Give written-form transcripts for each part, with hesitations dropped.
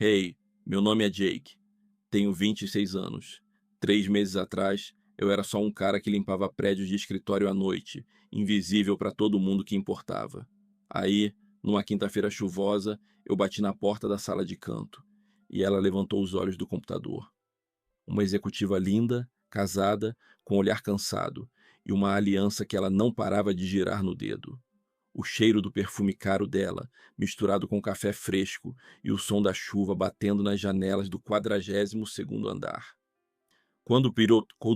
Hey, meu nome é Jake. Tenho 26 anos. 3 meses atrás, eu era só um cara que limpava prédios de escritório à noite, invisível para todo mundo que importava. Aí, numa quinta-feira chuvosa, eu bati na porta da sala de canto e ela levantou os olhos do computador. Uma executiva linda, casada, com olhar cansado e uma aliança que ela não parava de girar no dedo. O cheiro do perfume caro dela, misturado com café fresco e o som da chuva batendo nas janelas do 42º andar. Quando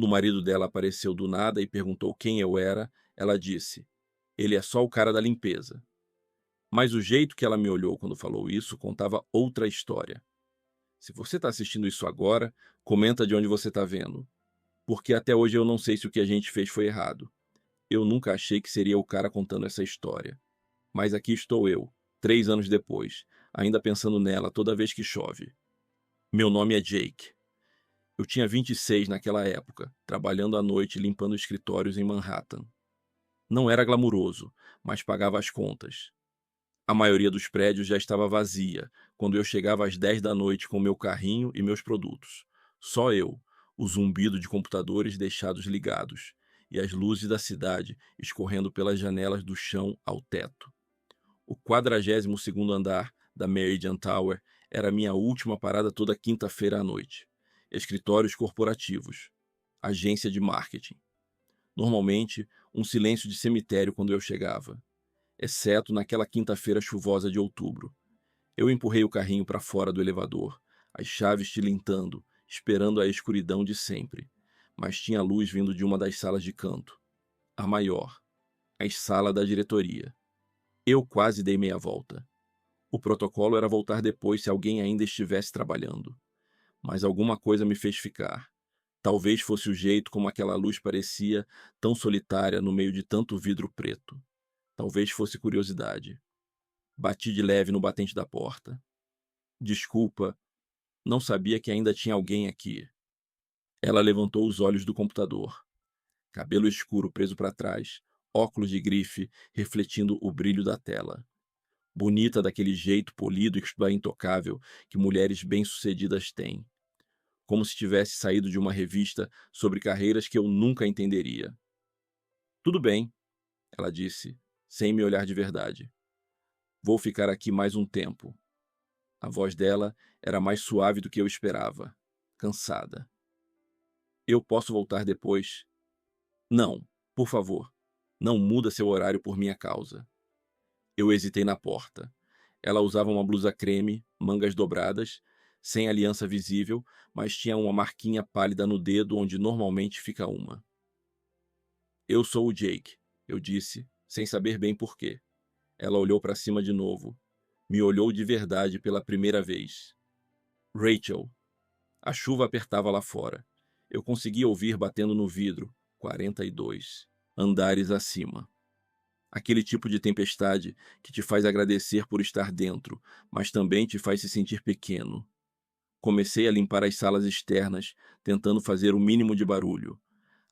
o marido dela apareceu do nada e perguntou quem eu era, ela disse: "Ele é só o cara da limpeza." Mas o jeito que ela me olhou quando falou isso contava outra história. Se você está assistindo isso agora, comenta de onde você está vendo, porque até hoje eu não sei se o que a gente fez foi errado. Eu nunca achei que seria o cara contando essa história. Mas aqui estou eu, 3 anos depois, ainda pensando nela toda vez que chove. Meu nome é Jake. Eu tinha 26 naquela época, trabalhando à noite limpando escritórios em Manhattan. Não era glamuroso, mas pagava as contas. A maioria dos prédios já estava vazia quando eu chegava às 10 da noite com meu carrinho e meus produtos. Só eu, o zumbido de computadores deixados ligados e as luzes da cidade escorrendo pelas janelas do chão ao teto. O 42º andar da Meridian Tower era minha última parada toda quinta-feira à noite. Escritórios corporativos. Agência de marketing. Normalmente, um silêncio de cemitério quando eu chegava, exceto naquela quinta-feira chuvosa de outubro. Eu empurrei o carrinho para fora do elevador, as chaves tilintando, esperando a escuridão de sempre. Mas tinha luz vindo de uma das salas de canto. A maior. A sala da diretoria. Eu quase dei meia volta. O protocolo era voltar depois se alguém ainda estivesse trabalhando. Mas alguma coisa me fez ficar. Talvez fosse o jeito como aquela luz parecia tão solitária no meio de tanto vidro preto. Talvez fosse curiosidade. Bati de leve no batente da porta. Desculpa, não sabia que ainda tinha alguém aqui. Ela levantou os olhos do computador. Cabelo escuro preso para trás, óculos de grife refletindo o brilho da tela. Bonita daquele jeito polido e intocável que mulheres bem-sucedidas têm. Como se tivesse saído de uma revista sobre carreiras que eu nunca entenderia. Tudo bem, ela disse, sem me olhar de verdade. Vou ficar aqui mais um tempo. A voz dela era mais suave do que eu esperava, cansada. Eu posso voltar depois? Não, por favor. Não muda seu horário por minha causa. Eu hesitei na porta. Ela usava uma blusa creme, mangas dobradas, sem aliança visível, mas tinha uma marquinha pálida no dedo onde normalmente fica uma. Eu sou o Jake, eu disse, sem saber bem por quê. Ela olhou para cima de novo. Me olhou de verdade pela primeira vez. Rachel. A chuva apertava lá fora. Eu conseguia ouvir batendo no vidro. 42. Andares acima. Aquele tipo de tempestade que te faz agradecer por estar dentro, mas também te faz se sentir pequeno. Comecei a limpar as salas externas, tentando fazer o mínimo de barulho.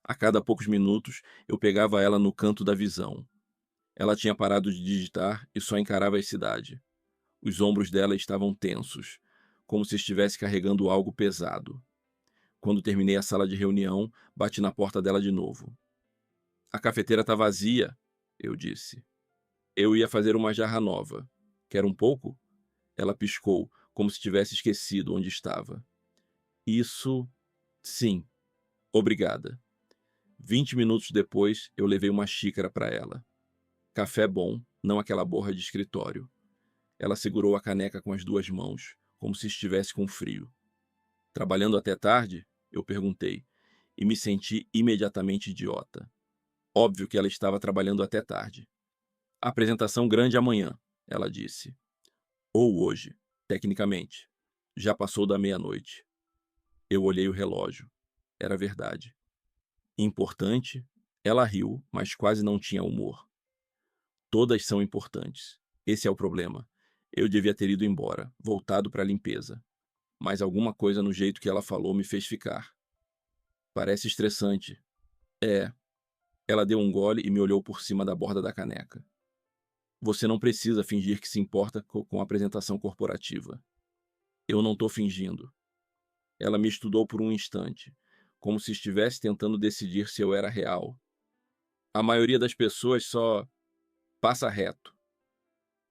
A cada poucos minutos, eu pegava ela no canto da visão. Ela tinha parado de digitar e só encarava a cidade. Os ombros dela estavam tensos, como se estivesse carregando algo pesado. Quando terminei a sala de reunião, bati na porta dela de novo. A cafeteira está vazia, eu disse. Eu ia fazer uma jarra nova. Quer um pouco? Ela piscou, como se tivesse esquecido onde estava. Isso... Sim. Obrigada. 20 minutos depois, eu levei uma xícara para ela. Café bom, não aquela borra de escritório. Ela segurou a caneca com as duas mãos, como se estivesse com frio. Trabalhando até tarde? Eu perguntei, e me senti imediatamente idiota. Óbvio que ela estava trabalhando até tarde. Apresentação grande amanhã, ela disse. Ou hoje, tecnicamente. Já passou da meia-noite. Eu olhei o relógio. Era verdade. Importante? Ela riu, mas quase não tinha humor. Todas são importantes. Esse é o problema. Eu devia ter ido embora, voltado para a limpeza. Mas alguma coisa no jeito que ela falou me fez ficar. Parece estressante. É. Ela deu um gole e me olhou por cima da borda da caneca. Você não precisa fingir que se importa com a apresentação corporativa. Eu não tô fingindo. Ela me estudou por um instante, como se estivesse tentando decidir se eu era real. A maioria das pessoas só passa reto.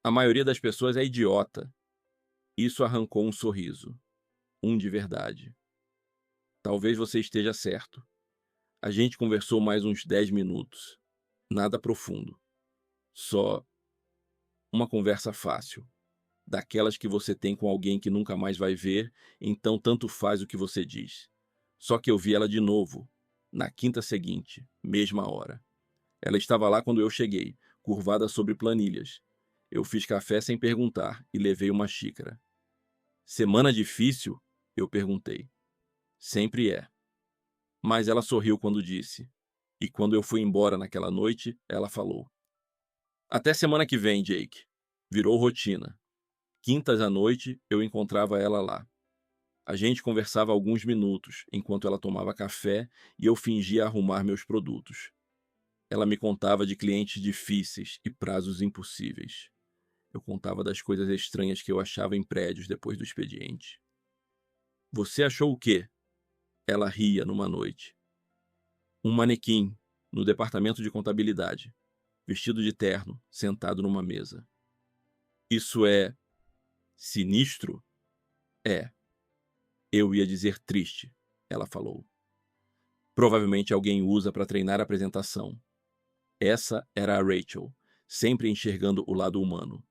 A maioria das pessoas é idiota. Isso arrancou um sorriso. Um de verdade. Talvez você esteja certo. A gente conversou mais uns 10 minutos. Nada profundo. Só uma conversa fácil. Daquelas que você tem com alguém que nunca mais vai ver, então tanto faz o que você diz. Só que eu vi ela de novo, na quinta seguinte, mesma hora. Ela estava lá quando eu cheguei, curvada sobre planilhas. Eu fiz café sem perguntar e levei uma xícara. Semana difícil? Eu perguntei. Sempre é. Mas ela sorriu quando disse. E quando eu fui embora naquela noite, ela falou: Até semana que vem, Jake. Virou rotina. Quintas à noite, eu encontrava ela lá. A gente conversava alguns minutos, enquanto ela tomava café e eu fingia arrumar meus produtos. Ela me contava de clientes difíceis e prazos impossíveis. Eu contava das coisas estranhas que eu achava em prédios depois do expediente. Você achou o quê? Ela ria numa noite. Um manequim, no departamento de contabilidade, vestido de terno, sentado numa mesa. Isso é sinistro? É. Eu ia dizer triste, ela falou. Provavelmente alguém usa para treinar a apresentação. Essa era a Rachel, sempre enxergando o lado humano.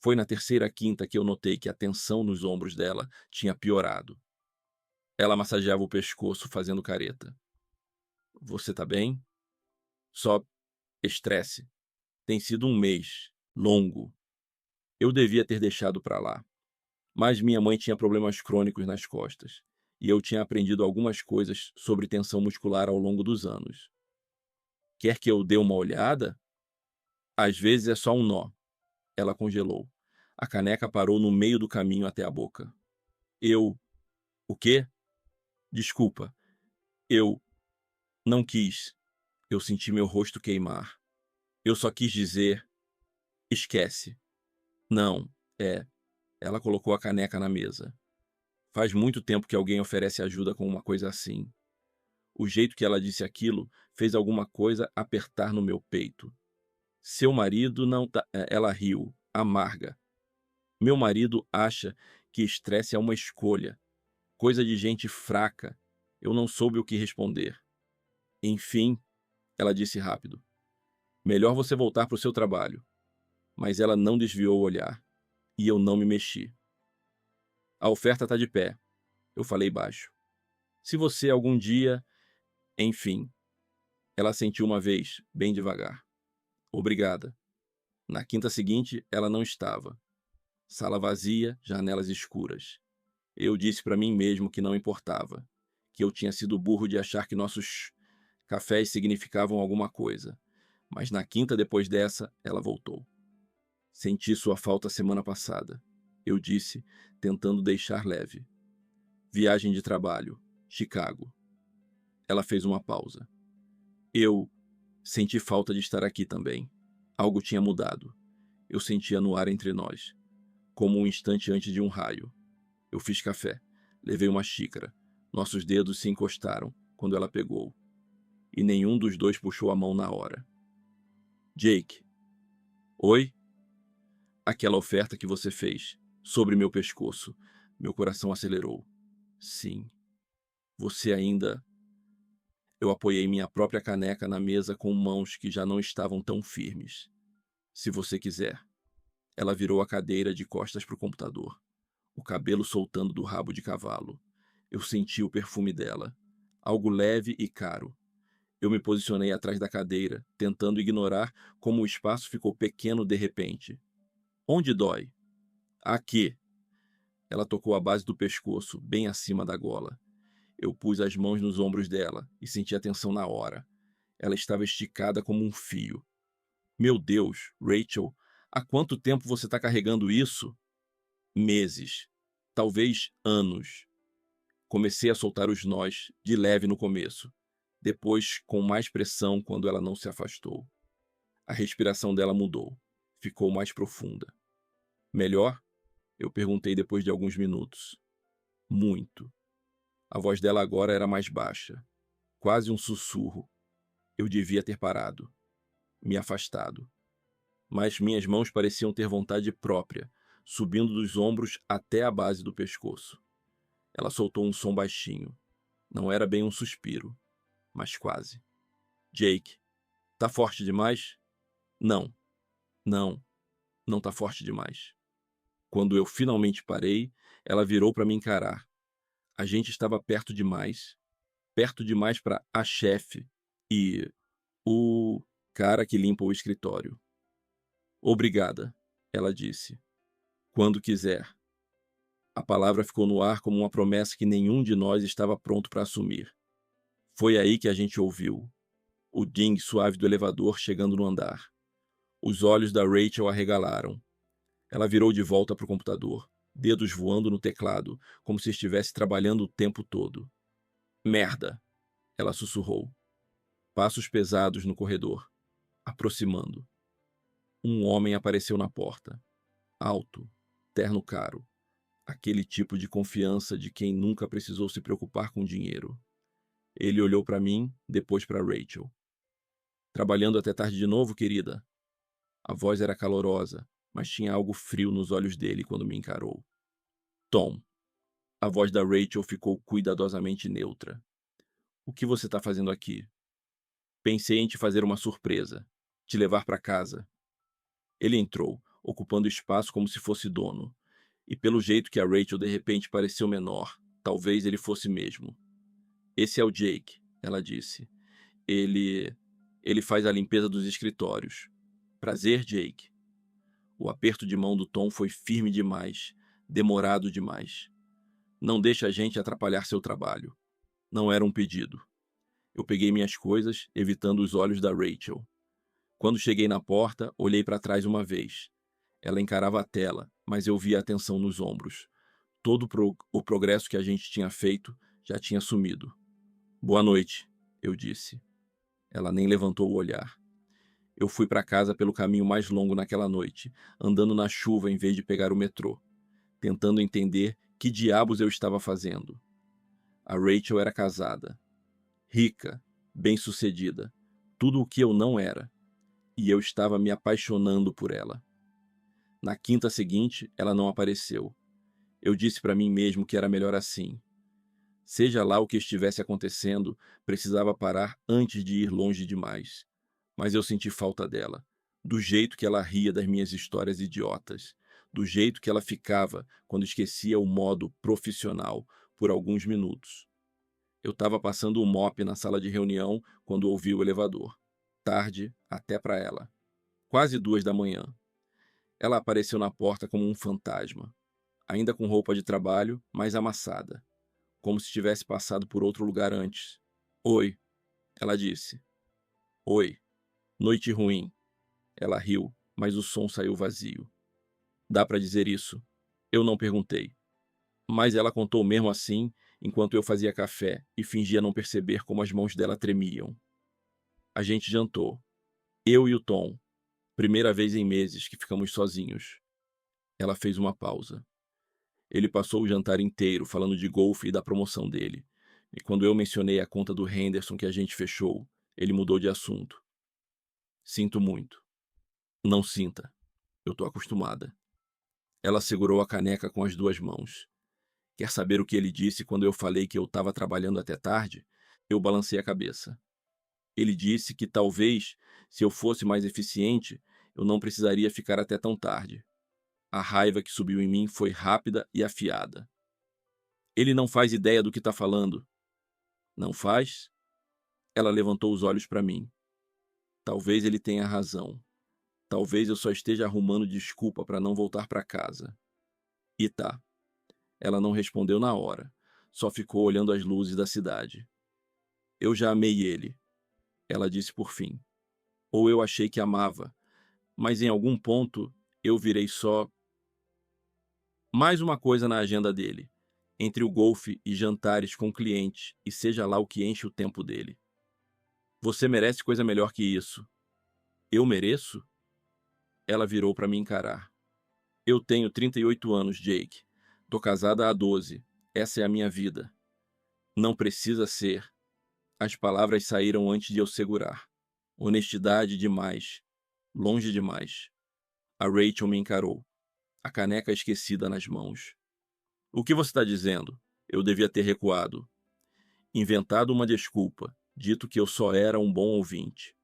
Foi na terceira quinta que eu notei que a tensão nos ombros dela tinha piorado. Ela massageava o pescoço fazendo careta. Você tá bem? Só estresse. Tem sido um mês longo. Eu devia ter deixado para lá. Mas minha mãe tinha problemas crônicos nas costas. E eu tinha aprendido algumas coisas sobre tensão muscular ao longo dos anos. Quer que eu dê uma olhada? Às vezes é só um nó. Ela congelou. A caneca parou no meio do caminho até a boca. Eu... O quê? Desculpa. Eu... Não quis. Eu senti meu rosto queimar. Eu só quis dizer... Esquece. Não, é... Ela colocou a caneca na mesa. Faz muito tempo que alguém oferece ajuda com uma coisa assim. O jeito que ela disse aquilo fez alguma coisa apertar no meu peito. Seu marido não tá... Ela riu, amarga. Meu marido acha que estresse é uma escolha. Coisa de gente fraca. Eu não soube o que responder. Enfim, ela disse rápido. Melhor você voltar para o seu trabalho. Mas ela não desviou o olhar. E eu não me mexi. A oferta está de pé. Eu falei baixo. Se você algum dia... Enfim. Ela sentiu uma vez, bem devagar. Obrigada. Na quinta seguinte, ela não estava. Sala vazia, janelas escuras. Eu disse para mim mesmo que não importava. Que eu tinha sido burro de achar que nossos cafés significavam alguma coisa. Mas na quinta depois dessa, ela voltou. Senti sua falta semana passada. Eu disse, tentando deixar leve. Viagem de trabalho. Chicago. Ela fez uma pausa. Eu senti falta de estar aqui também. Algo tinha mudado. Eu sentia no ar entre nós. Como um instante antes de um raio. Eu fiz café. Levei uma xícara. Nossos dedos se encostaram quando ela pegou. E nenhum dos dois puxou a mão na hora. Jake. Oi? Aquela oferta que você fez. Sobre meu pescoço. Meu coração acelerou. Sim. Você ainda... Eu apoiei minha própria caneca na mesa com mãos que já não estavam tão firmes. Se você quiser. Ela virou a cadeira de costas para o computador. O cabelo soltando do rabo de cavalo. Eu senti o perfume dela. Algo leve e caro. Eu me posicionei atrás da cadeira, tentando ignorar como o espaço ficou pequeno de repente. Onde dói? Aqui. Ela tocou a base do pescoço, bem acima da gola. Eu pus as mãos nos ombros dela e senti a tensão na hora. Ela estava esticada como um fio. Meu Deus, Rachel, há quanto tempo você está carregando isso? Meses. Talvez anos. Comecei a soltar os nós, de leve no começo. Depois, com mais pressão quando ela não se afastou. A respiração dela mudou. Ficou mais profunda. Melhor? Eu perguntei depois de alguns minutos. Muito. A voz dela agora era mais baixa, quase um sussurro. Eu devia ter parado, me afastado. Mas minhas mãos pareciam ter vontade própria, subindo dos ombros até a base do pescoço. Ela soltou um som baixinho. Não era bem um suspiro, mas quase. Jake, tá forte demais? Não, não, não tá forte demais. Quando eu finalmente parei, ela virou para me encarar. A gente estava perto demais para a chefe e o cara que limpa o escritório. Obrigada, ela disse. Quando quiser. A palavra ficou no ar como uma promessa que nenhum de nós estava pronto para assumir. Foi aí que a gente ouviu o ding suave do elevador chegando no andar. Os olhos da Rachel arregalaram. Ela virou de volta para o computador, dedos voando no teclado, como se estivesse trabalhando o tempo todo. Merda! Ela sussurrou. Passos pesados no corredor, aproximando. Um homem apareceu na porta. Alto, terno caro. Aquele tipo de confiança de quem nunca precisou se preocupar com dinheiro. Ele olhou para mim, depois para Rachel. Trabalhando até tarde de novo, querida? A voz era calorosa, mas tinha algo frio nos olhos dele quando me encarou. Tom. A voz da Rachel ficou cuidadosamente neutra. O que você está fazendo aqui? Pensei em te fazer uma surpresa. Te levar para casa. Ele entrou, ocupando espaço como se fosse dono. E pelo jeito que a Rachel de repente pareceu menor, talvez ele fosse mesmo. Esse é o Jake, ela disse. Ele faz a limpeza dos escritórios. Prazer, Jake. O aperto de mão do Tom foi firme demais, demorado demais. Não deixe a gente atrapalhar seu trabalho. Não era um pedido. Eu peguei minhas coisas, evitando os olhos da Rachel. Quando cheguei na porta, olhei para trás uma vez. Ela encarava a tela, mas eu via a tensão nos ombros. Todo o progresso que a gente tinha feito já tinha sumido. Boa noite, eu disse. Ela nem levantou o olhar. Eu fui para casa pelo caminho mais longo naquela noite, andando na chuva em vez de pegar o metrô, tentando entender que diabos eu estava fazendo. A Rachel era casada, rica, bem-sucedida, tudo o que eu não era, e eu estava me apaixonando por ela. Na quinta seguinte, ela não apareceu. Eu disse para mim mesmo que era melhor assim. Seja lá o que estivesse acontecendo, precisava parar antes de ir longe demais. Mas eu senti falta dela, do jeito que ela ria das minhas histórias idiotas, do jeito que ela ficava quando esquecia o modo profissional por alguns minutos. Eu estava passando o mop na sala de reunião quando ouvi o elevador. Tarde, até para ela. Quase 2 da manhã. Ela apareceu na porta como um fantasma, ainda com roupa de trabalho, mas amassada, como se tivesse passado por outro lugar antes. Oi, ela disse. Oi. Noite ruim. Ela riu, mas o som saiu vazio. Dá para dizer isso? Eu não perguntei. Mas ela contou mesmo assim, enquanto eu fazia café e fingia não perceber como as mãos dela tremiam. A gente jantou. Eu e o Tom. Primeira vez em meses que ficamos sozinhos. Ela fez uma pausa. Ele passou o jantar inteiro falando de golfe e da promoção dele. E quando eu mencionei a conta do Henderson que a gente fechou, ele mudou de assunto. Sinto muito. Não sinta. Eu tô acostumada. Ela segurou a caneca com as 2 mãos. Quer saber o que ele disse quando eu falei que eu estava trabalhando até tarde? Eu balancei a cabeça. Ele disse que talvez, se eu fosse mais eficiente, eu não precisaria ficar até tão tarde. A raiva que subiu em mim foi rápida e afiada. Ele não faz ideia do que está falando. Não faz? Ela levantou os olhos para mim. Talvez ele tenha razão. Talvez eu só esteja arrumando desculpa para não voltar para casa. E tá. Ela não respondeu na hora. Só ficou olhando as luzes da cidade. Eu já amei ele, ela disse por fim. Ou eu achei que amava, mas em algum ponto eu virei só mais uma coisa na agenda dele, entre o golfe e jantares com clientes e seja lá o que enche o tempo dele. Você merece coisa melhor que isso. Eu mereço? Ela virou para me encarar. Eu tenho 38 anos, Jake. Tô casada há 12. Essa é a minha vida. Não precisa ser. As palavras saíram antes de eu segurar. Honestidade demais. Longe demais. A Rachel me encarou, a caneca esquecida nas mãos. O que você está dizendo? Eu devia ter recuado. Inventado uma desculpa, dito que eu só era um bom ouvinte.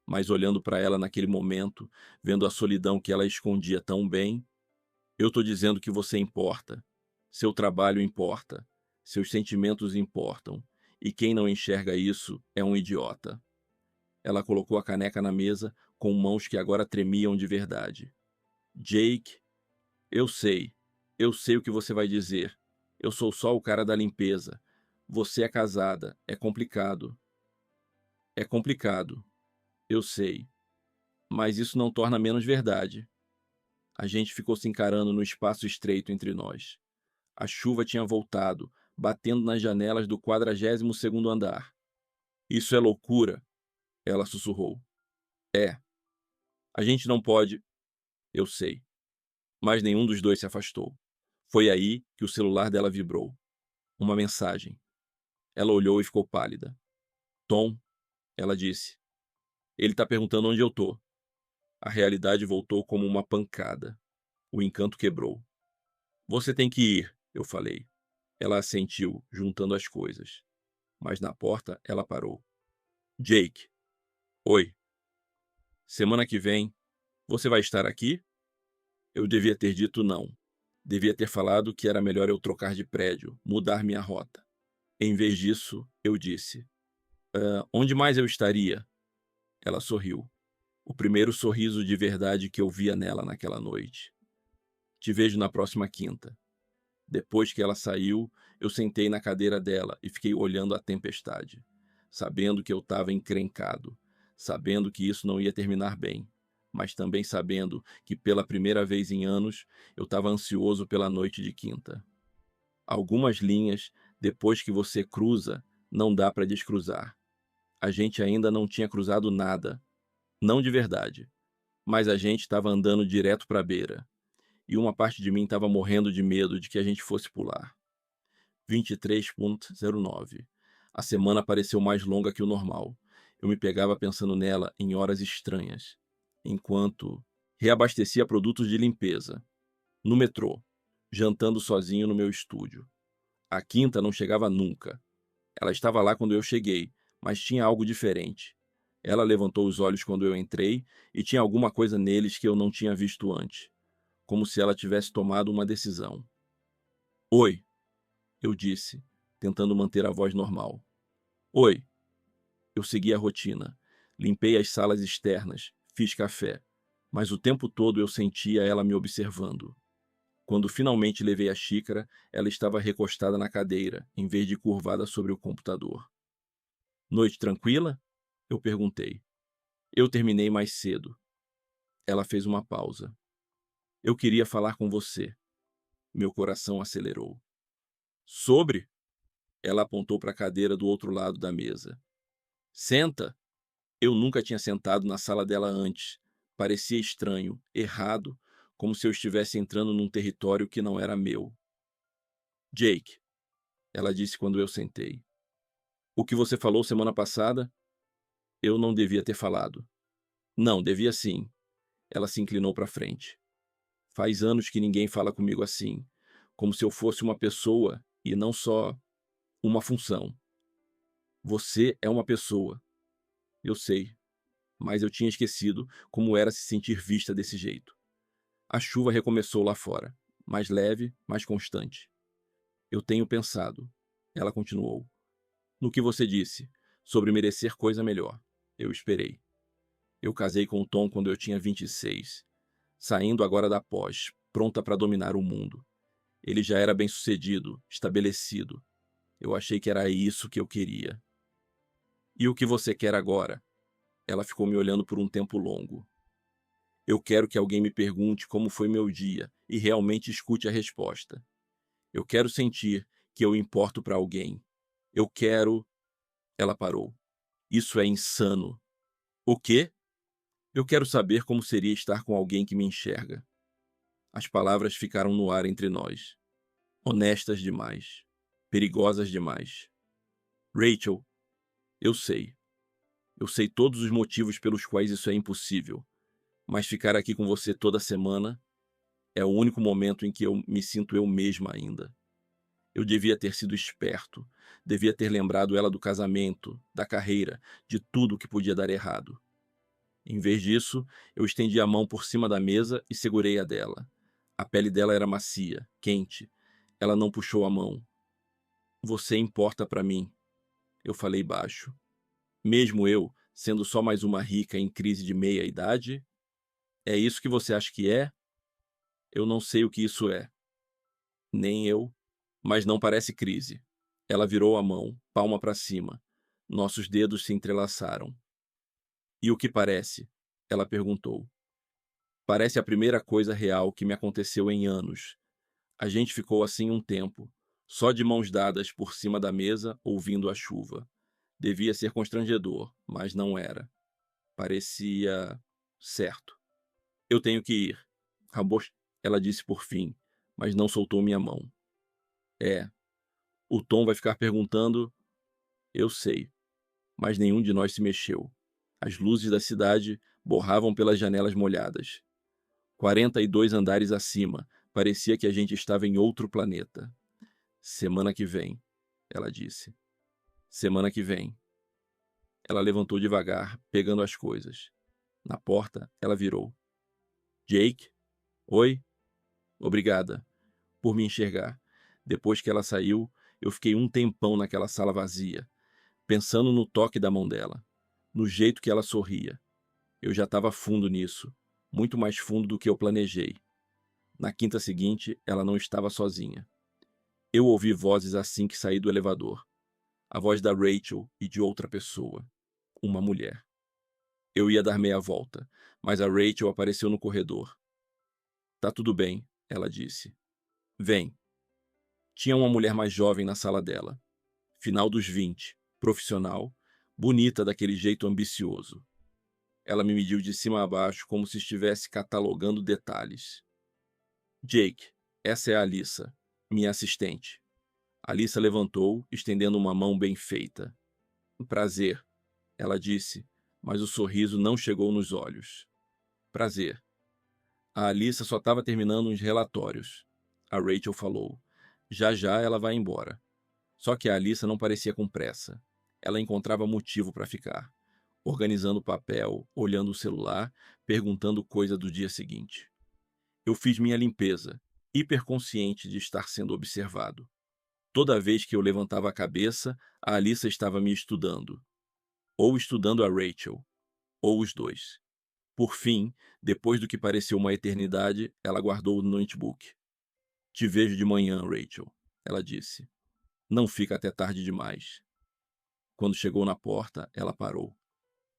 Mas olhando para ela naquele momento, vendo a solidão que ela escondia tão bem, eu estou dizendo que você importa. Seu trabalho importa. Seus sentimentos importam. E quem não enxerga isso é um idiota. Ela colocou a caneca na mesa com mãos que agora tremiam de verdade. Jake, eu sei o que você vai dizer. Eu sou só o cara da limpeza. Você é casada, é complicado. É complicado, eu sei. Mas isso não torna menos verdade. A gente ficou se encarando no espaço estreito entre nós. A chuva tinha voltado, batendo nas janelas do 42º andar. Isso é loucura, ela sussurrou. É. A gente não pode... Eu sei. Mas nenhum dos dois se afastou. Foi aí que o celular dela vibrou. Uma mensagem. Ela olhou e ficou pálida. Tom, ela disse. Ele está perguntando onde eu tô. A realidade voltou como uma pancada. O encanto quebrou. Você tem que ir, eu falei. Ela assentiu, juntando as coisas. Mas na porta ela parou. Jake. Oi. Semana que vem, você vai estar aqui? Eu devia ter dito não. Devia ter falado que era melhor eu trocar de prédio, mudar minha rota. Em vez disso, eu disse: onde mais eu estaria? Ela sorriu. O primeiro sorriso de verdade que eu via nela naquela noite. Te vejo na próxima quinta. Depois que ela saiu, eu sentei na cadeira dela e fiquei olhando a tempestade, sabendo que eu estava encrencado, sabendo que isso não ia terminar bem, mas também sabendo que pela primeira vez em anos eu estava ansioso pela noite de quinta. Algumas linhas, depois que você cruza, não dá para descruzar. A gente ainda não tinha cruzado nada, não de verdade, mas a gente estava andando direto para a beira. E uma parte de mim estava morrendo de medo de que a gente fosse pular. 23.09. A semana pareceu mais longa que o normal. Eu me pegava pensando nela em horas estranhas, enquanto reabastecia produtos de limpeza. No metrô, jantando sozinho no meu estúdio. A quinta não chegava nunca. Ela estava lá quando eu cheguei, mas tinha algo diferente. Ela levantou os olhos quando eu entrei e tinha alguma coisa neles que eu não tinha visto antes, como se ela tivesse tomado uma decisão. Oi, eu disse, tentando manter a voz normal. Oi. Eu segui a rotina. Limpei as salas externas, fiz café, mas o tempo todo eu sentia ela me observando. Quando finalmente levei a xícara, ela estava recostada na cadeira, em vez de curvada sobre o computador. Noite tranquila? Eu perguntei. Eu terminei mais cedo. Ela fez uma pausa. Eu queria falar com você. Meu coração acelerou. Sobre? Ela apontou para a cadeira do outro lado da mesa. Senta! Eu nunca tinha sentado na sala dela antes. Parecia estranho, errado, como se eu estivesse entrando num território que não era meu. Jake, ela disse quando eu sentei. O que você falou semana passada? Eu não devia ter falado. Não, devia sim. Ela se inclinou para frente. Faz anos que ninguém fala comigo assim, como se eu fosse uma pessoa e não só uma função. Você é uma pessoa. Eu sei, mas eu tinha esquecido como era se sentir vista desse jeito. A chuva recomeçou lá fora, mais leve, mais constante. Eu tenho pensado, ela continuou, no que você disse, sobre merecer coisa melhor. Eu esperei. Eu casei com o Tom quando eu tinha 26, saindo agora da pós, pronta para dominar o mundo. Ele já era bem-sucedido, estabelecido. Eu achei que era isso que eu queria. E o que você quer agora? Ela ficou me olhando por um tempo longo. Eu quero que alguém me pergunte como foi meu dia e realmente escute a resposta. Eu quero sentir que eu importo para alguém. Eu quero... Ela parou. Isso é insano. O quê? Eu quero saber como seria estar com alguém que me enxerga. As palavras ficaram no ar entre nós. Honestas demais. Perigosas demais. Rachel, eu sei. Eu sei todos os motivos pelos quais isso é impossível. Mas ficar aqui com você toda semana é o único momento em que eu me sinto eu mesma ainda. Eu devia ter sido esperto. Devia ter lembrado ela do casamento, da carreira, de tudo que podia dar errado. Em vez disso, eu estendi a mão por cima da mesa e segurei a dela. A pele dela era macia, quente. Ela não puxou a mão. Você importa para mim, eu falei baixo. Mesmo eu, sendo só mais uma rica em crise de meia-idade? É isso que você acha que é? Eu não sei o que isso é. Nem eu. Mas não parece crise. Ela virou a mão, palma para cima. Nossos dedos se entrelaçaram. E o que parece? Ela perguntou. Parece a primeira coisa real que me aconteceu em anos. A gente ficou assim um tempo, só de mãos dadas por cima da mesa, ouvindo a chuva. Devia ser constrangedor, mas não era. Parecia certo. Eu tenho que ir. Acabou, ela disse por fim, mas não soltou minha mão. É. O Tom vai ficar perguntando. Eu sei. Mas nenhum de nós se mexeu. As luzes da cidade borravam pelas janelas molhadas. 42 andares acima, parecia que a gente estava em outro planeta. Semana que vem, ela disse. Semana que vem. Ela levantou devagar, pegando as coisas. Na porta, ela virou. Jake? Oi? Obrigada por me enxergar. Depois que ela saiu, eu fiquei um tempão naquela sala vazia, pensando no toque da mão dela, no jeito que ela sorria. Eu já estava fundo nisso, muito mais fundo do que eu planejei. Na quinta seguinte, ela não estava sozinha. Eu ouvi vozes assim que saí do elevador. A voz da Rachel e de outra pessoa. Uma mulher. Eu ia dar meia volta, mas a Rachel apareceu no corredor. Tá tudo bem, ela disse. Vem. Tinha uma mulher mais jovem na sala dela. Final dos 20, profissional, bonita daquele jeito ambicioso. Ela me mediu de cima a baixo como se estivesse catalogando detalhes. Jake, essa é a Alyssa, minha assistente. Alyssa levantou, estendendo uma mão bem feita. Prazer, ela disse, mas o sorriso não chegou nos olhos. Prazer. A Alyssa só estava terminando uns relatórios. A Rachel falou. Já já ela vai embora. Só que a Alyssa não parecia com pressa. Ela encontrava motivo para ficar. Organizando o papel, olhando o celular, perguntando coisa do dia seguinte. Eu fiz minha limpeza, hiperconsciente de estar sendo observado. Toda vez que eu levantava a cabeça, a Alyssa estava me estudando. Ou estudando a Rachel. Ou os dois. Por fim, depois do que pareceu uma eternidade, ela guardou o notebook. Te vejo de manhã, Rachel, ela disse. Não fica até tarde demais. Quando chegou na porta, ela parou.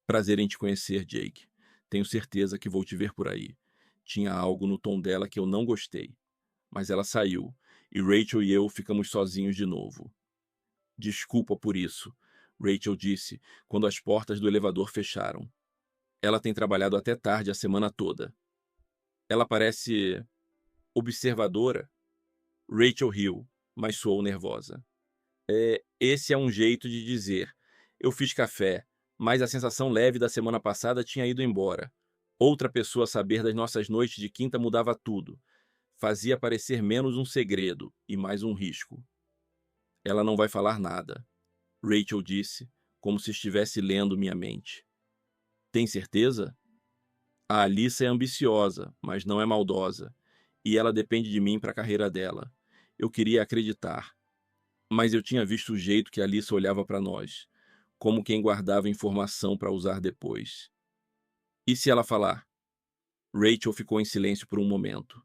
Prazer em te conhecer, Jake. Tenho certeza que vou te ver por aí. Tinha algo no tom dela que eu não gostei. Mas ela saiu, e Rachel e eu ficamos sozinhos de novo. Desculpa por isso, Rachel disse, quando as portas do elevador fecharam. Ela tem trabalhado até tarde a semana toda. Ela parece observadora. Rachel riu, mas soou nervosa. Esse é um jeito de dizer. Eu fiz café, mas a sensação leve da semana passada tinha ido embora. Outra pessoa saber das nossas noites de quinta mudava tudo. Fazia parecer menos um segredo e mais um risco. Ela não vai falar nada, Rachel disse, como se estivesse lendo minha mente. Tem certeza? A Alyssa é ambiciosa, mas não é maldosa, e ela depende de mim para a carreira dela. Eu queria acreditar, mas eu tinha visto o jeito que a Alyssa olhava para nós, como quem guardava informação para usar depois. E se ela falar? Rachel ficou em silêncio por um momento.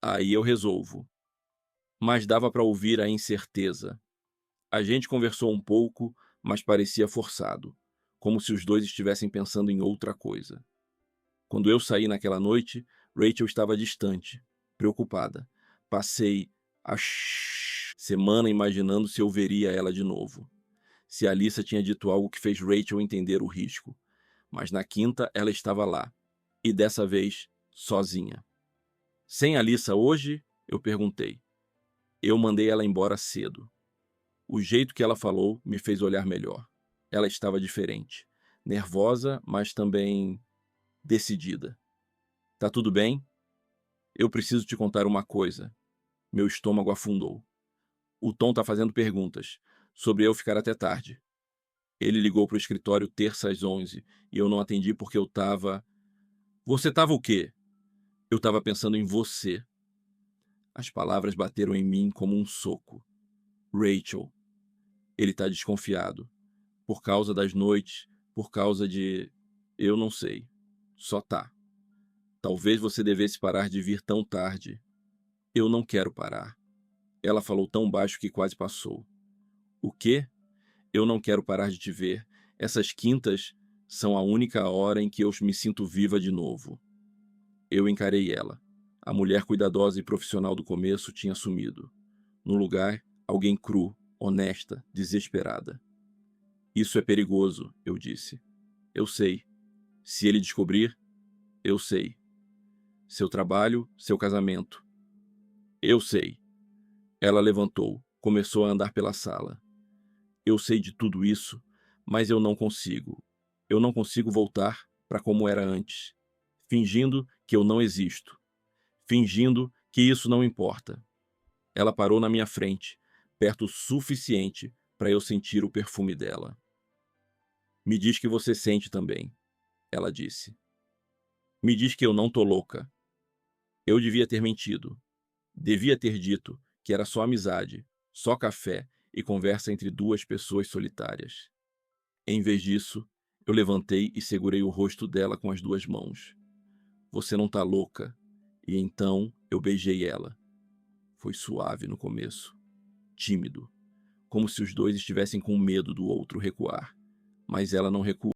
Aí eu resolvo. Mas dava para ouvir a incerteza. A gente conversou um pouco, mas parecia forçado, como se os dois estivessem pensando em outra coisa. Quando eu saí naquela noite, Rachel estava distante, preocupada. Passei a semana imaginando se eu veria ela de novo. Se a Alyssa tinha dito algo que fez Rachel entender o risco. Mas na quinta ela estava lá. E dessa vez, sozinha. Sem a Lisa hoje? Eu perguntei. Eu mandei ela embora cedo. O jeito que ela falou me fez olhar melhor. Ela estava diferente. Nervosa, mas também decidida. Tá tudo bem? Eu preciso te contar uma coisa. Meu estômago afundou. O Tom tá fazendo perguntas sobre eu ficar até tarde. Ele ligou pro escritório terça às 11 e eu não atendi porque eu tava... Você tava o quê? Eu tava pensando em você. As palavras bateram em mim como um soco. Rachel. Ele tá desconfiado. Por causa das noites, por causa de... Eu não sei. Só tá. Talvez você devesse parar de vir tão tarde. Eu não quero parar. Ela falou tão baixo que quase passou. O quê? Eu não quero parar de te ver. Essas quintas são a única hora em que eu me sinto viva de novo. Eu encarei ela. A mulher cuidadosa e profissional do começo tinha sumido. No lugar, alguém cru, honesta, desesperada. Isso é perigoso, eu disse. Eu sei. Se ele descobrir, eu sei. Seu trabalho, seu casamento. Eu sei. Ela levantou, começou a andar pela sala. Eu sei de tudo isso, mas eu não consigo. Eu não consigo voltar para como era antes, fingindo que eu não existo, fingindo que isso não importa. Ela parou na minha frente, perto o suficiente para eu sentir o perfume dela. Me diz que você sente também, ela disse. Me diz que eu não tô louca. Eu devia ter mentido. Devia ter dito que era só amizade, só café e conversa entre duas pessoas solitárias. Em vez disso, eu levantei e segurei o rosto dela com as duas mãos. Você não tá louca? E então eu beijei ela. Foi suave no começo, tímido, como se os dois estivessem com medo do outro recuar, mas ela não recuou.